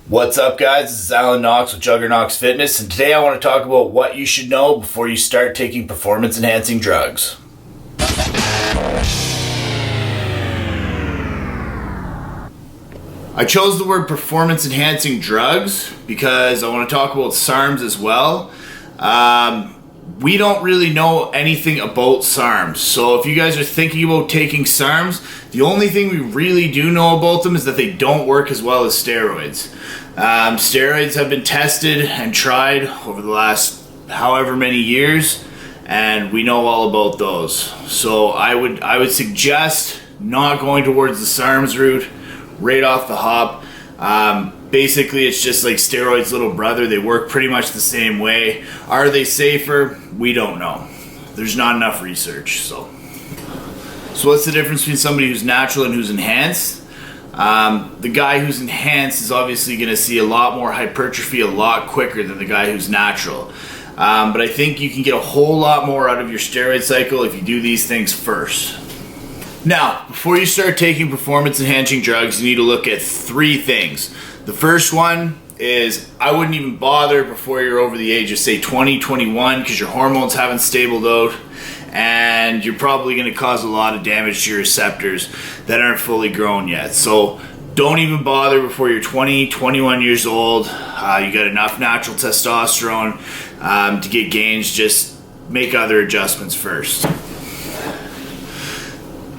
What's up, guys? This is Alan Knox with Juggernauts Fitness, and today I want to talk about what you should know before you start taking performance-enhancing drugs. I chose the word performance-enhancing drugs because I want to talk about SARMs as well. We don't really know anything about SARMs, so if you guys are thinking about taking SARMs, the only thing we really do know about them is that they don't work as well as steroids. Steroids have been tested and tried over the last however many years, and we know all about those. So I would suggest not going towards the SARMs route right off the hop. Basically, it's just like steroids' little brother. They work pretty much the same way. Are they safer? We don't know. There's not enough research. So what's the difference between somebody who's natural and who's enhanced? The guy who's enhanced is obviously going to see a lot more hypertrophy a lot quicker than the guy who's natural. But I think you can get a whole lot more out of your steroid cycle if you do these things first. Now, before you start taking performance-enhancing drugs, you need to look at three things. The first one is I wouldn't even bother before you're over the age of, say, 20, 21, because your hormones haven't stabled out, and you're probably going to cause a lot of damage to your receptors that aren't fully grown yet. So don't even bother before you're 20, 21 years old. You got enough natural testosterone to get gains. Just make other adjustments first.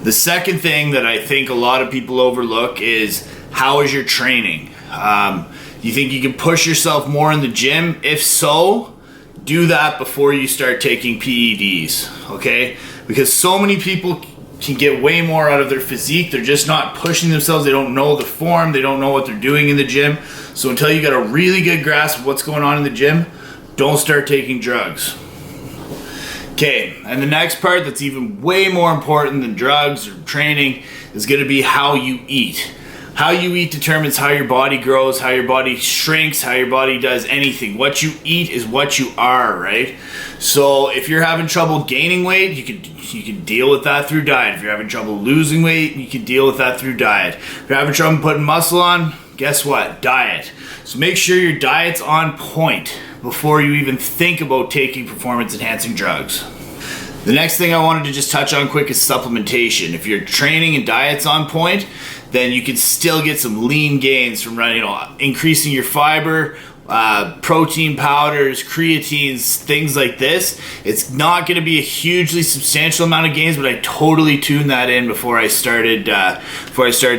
The second thing that I think a lot of people overlook is how is your training? You think you can push yourself more in the gym? If so, do that before you start taking PEDs, okay? Because so many people can get way more out of their physique. They're just not pushing themselves. They don't know the form. They don't know what they're doing in the gym. So until you got a really good grasp of what's going on in the gym, don't start taking drugs. Okay, and the next part that's even way more important than drugs or training is going to be how you eat. How you eat determines how your body grows, how your body shrinks, how your body does anything. What you eat is what you are, right? So if you're having trouble gaining weight, you can deal with that through diet. If you're having trouble losing weight, you can deal with that through diet. If you're having trouble putting muscle on, guess what? Diet. So make sure your diet's on point before you even think about taking performance-enhancing drugs. The next thing I wanted to just touch on quick is supplementation. If your training and diet's on point, then you can still get some lean gains from running, increasing your fiber, protein powders, creatines, things like this. It's not going to be a hugely substantial amount of gains, but I totally tuned that in before I started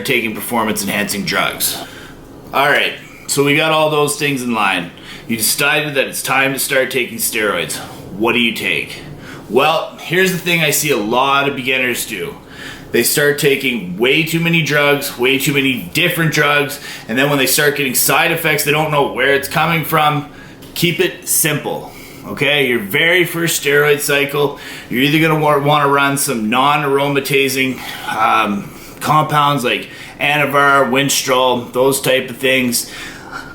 taking performance-enhancing drugs. All right, so we got all those things in line. You decided that it's time to start taking steroids. What do you take? Well, here's the thing I see a lot of beginners do. They start taking way too many drugs, way too many different drugs, and then when they start getting side effects, they don't know where it's coming from. Keep it simple, okay? Your very first steroid cycle, you're either going to want to run some non-aromatizing compounds like Anavar, Winstrol, those type of things.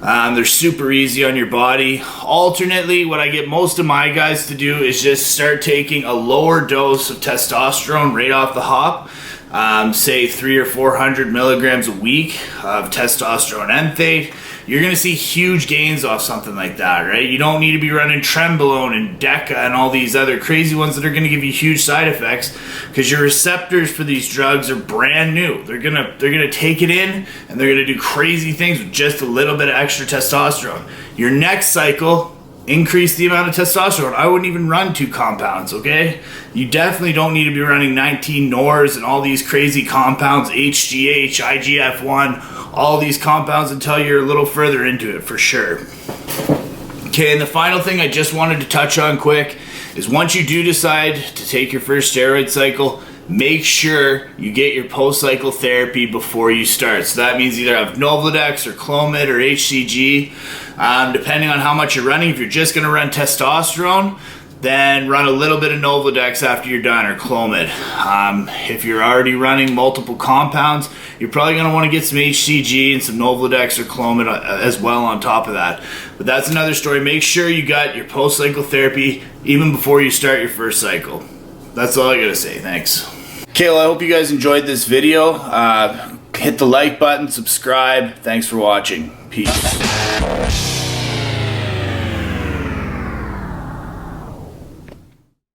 They're super easy on your body. Alternately, what I get most of my guys to do is just start taking a lower dose of testosterone right off the hop. Say 300 or 400 milligrams a week of testosterone enthate. You're going to see huge gains off something like that, right? You don't need to be running Trenbolone and Deca and all these other crazy ones that are going to give you huge side effects, because your receptors for these drugs are brand new. They're gonna take it in and they're going to do crazy things with just a little bit of extra testosterone. Your next cycle, increase the amount of testosterone. I wouldn't even run 2 compounds, okay? You definitely don't need to be running 19 NORs and all these crazy compounds, HGH, IGF-1, all these compounds until you're a little further into it for sure. Okay, and the final thing I just wanted to touch on quick is once you do decide to take your first steroid cycle, make sure you get your post-cycle therapy before you start. So that means either have Nolvadex or Clomid or HCG, depending on how much you're running. If you're just going to run testosterone, then run a little bit of Nolvadex after you're done, or Clomid. If you're already running multiple compounds, you're probably going to want to get some HCG and some Nolvadex or Clomid as well on top of that. But that's another story. Make sure you got your post-cycle therapy even before you start your first cycle. That's all I got to say. Thanks. Okay, well, I hope you guys enjoyed this video. Hit the like button, subscribe. Thanks for watching. Peace.